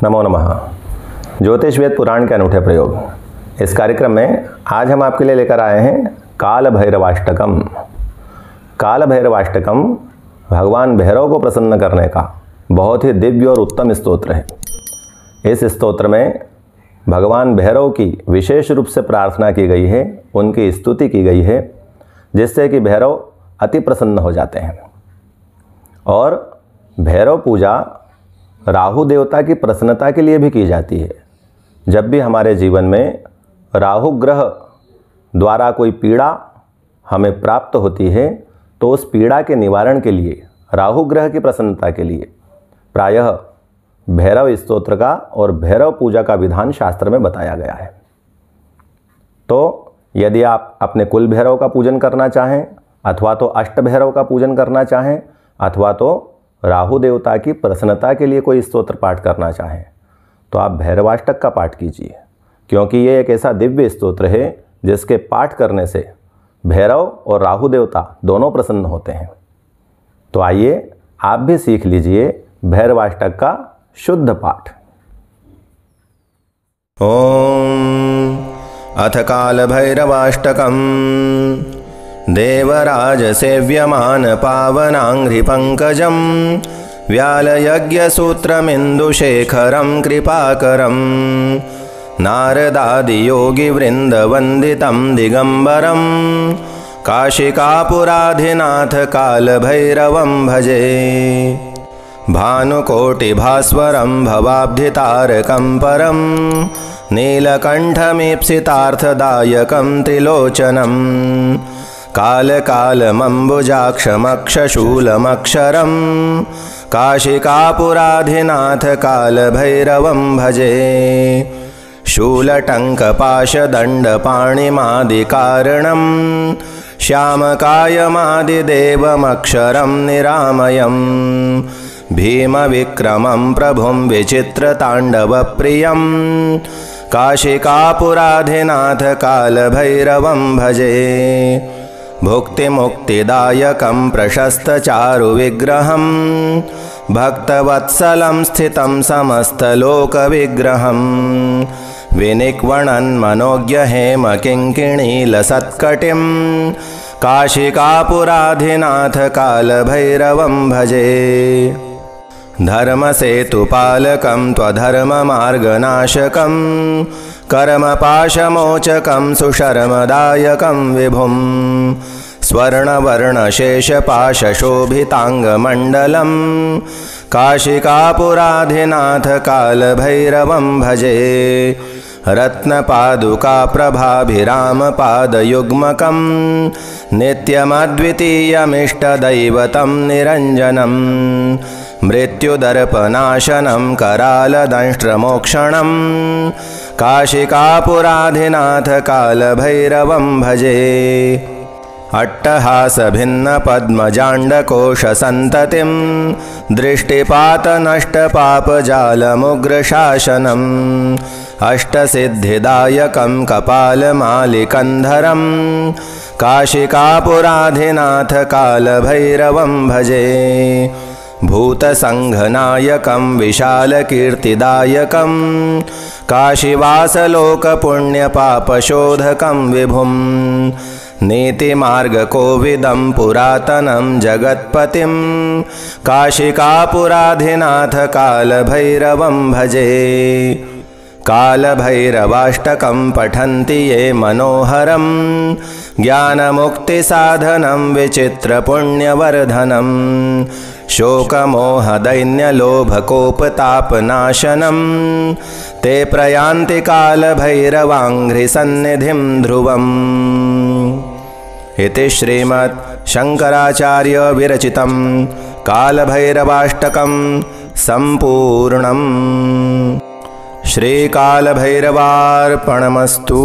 नमो नमः। ज्योतिष वेद पुराण के अनूठे प्रयोग। इस कार्यक्रम में आज हम आपके लिए लेकर आए हैं काल भैरवाष्टकम। काल भैरवाष्टकम भगवान भैरव को प्रसन्न करने का बहुत ही दिव्य और उत्तम स्तोत्र है। इस स्तोत्र में भगवान भैरव की विशेष रूप से प्रार्थना की गई है, उनकी स्तुति की गई है, जिससे कि भैरव अति प्रसन्न हो जाते हैं। और भैरव पूजा राहु देवता की प्रसन्नता के लिए भी की जाती है। जब भी हमारे जीवन में राहु ग्रह द्वारा कोई पीड़ा हमें प्राप्त होती है, तो उस पीड़ा के निवारण के लिए, राहु ग्रह की प्रसन्नता के लिए प्रायः भैरव स्तोत्र का और भैरव पूजा का विधान शास्त्र में बताया गया है। तो यदि आप अपने कुल भैरव का पूजन करना चाहें, अथवा तो अष्ट भैरव का पूजन करना चाहें, अथवा तो राहु देवता की प्रसन्नता के लिए कोई स्तोत्र पाठ करना चाहें, तो आप भैरवाष्टक का पाठ कीजिए, क्योंकि ये एक ऐसा दिव्य स्तोत्र है जिसके पाठ करने से भैरव और राहु देवता दोनों प्रसन्न होते हैं। तो आइए आप भी सीख लीजिए भैरवाष्टक का शुद्ध पाठ। ओम अथ काल भैरवाष्टकम् देवराज सेव्यमान पावनांघ्रिपंकजं व्यालयज्ञसूत्रमिन्दुशेखरं कृपाकरं नारदादियोगिवृन्दवन्दितं दिगम्बरं काशिकापुराधिनाथ कालभैरवं भजे। भानुकोटिभास्वरं भवाब्धितारकं परं नीलकण्ठमीप्सितार्थदायकं त्रिलोचनं कालकालमम्बुजाक्षमक्षशूलमक्षरं काशिकापुराधिनाथ कालभैरवं भजे। शूलटङ्कपाशदण्डपाणिमादिकारणं श्यामकायमादिदेवमक्षरं निरामयं भीमविक्रमं प्रभुं विचित्रताण्डवप्रियं काशिकापुराधिनाथ कालभैरवं भजे। भुक्तिमुक्तिदायकं प्रशस्तचारुविग्रहं भक्तवत्सलं स्थितं समस्तलोकविग्रहं विनिक्वणन्मनोज्ञहेमकिङ्किणीलसत्कटिं काशिकापुराधिनाथ कालभैरवं भजे। धर्मसेतुपालकं त्वधर्ममार्गनाशकं कर्मपाशमोचकं सुशर्मदायकं विभुं स्वर्णवर्णशेषपाशशोभिताङ्गमण्डलं काशिकापुराधिनाथ कालभैरवं भजे। रत्नपादुकाप्रभाभिरामपादयुग्मकं नित्यमद्वितीयमिष्टदैवतं निरञ्जनं मृत्युदर्पनाशनं करालदंष्ट्रमोक्षणं काशिकापुराधिनाथ कालभैरवं भजे। अट्टहासभिन्नपद्मजाण्डकोशसन्ततिं दृष्टिपातनष्टपापजालमुग्रशासनम् अष्टसिद्धिदायकं कपालमालिकन्धरं काशिकापुराधिनाथ कालभैरवं भजे। भूतसङ्घनायकं विशालकीर्तिदायकं काशीवासलोकपुण्यपापशोधकं विभुं नीतिमार्गकोविदं पुरातनं जगत्पतिं काशिकापुराधिनाथ कालभैरवं भजे। कालभैरवाष्टकं पठन्ति ये मनोहरं ज्ञानमुक्तिसाधनं विचित्रपुण्यवर्धनं शोकमोहदैन्यलोभकोपतापनाशनं ते प्रयान्ति कालभैरवाङ्घ्रिसन्निधिं ध्रुवम्। इति श्रीमद् शंकराचार्य विरचितं कालभैरवाष्टकं सम्पूर्णम्। श्रीकालभैरवार्पणमस्तु।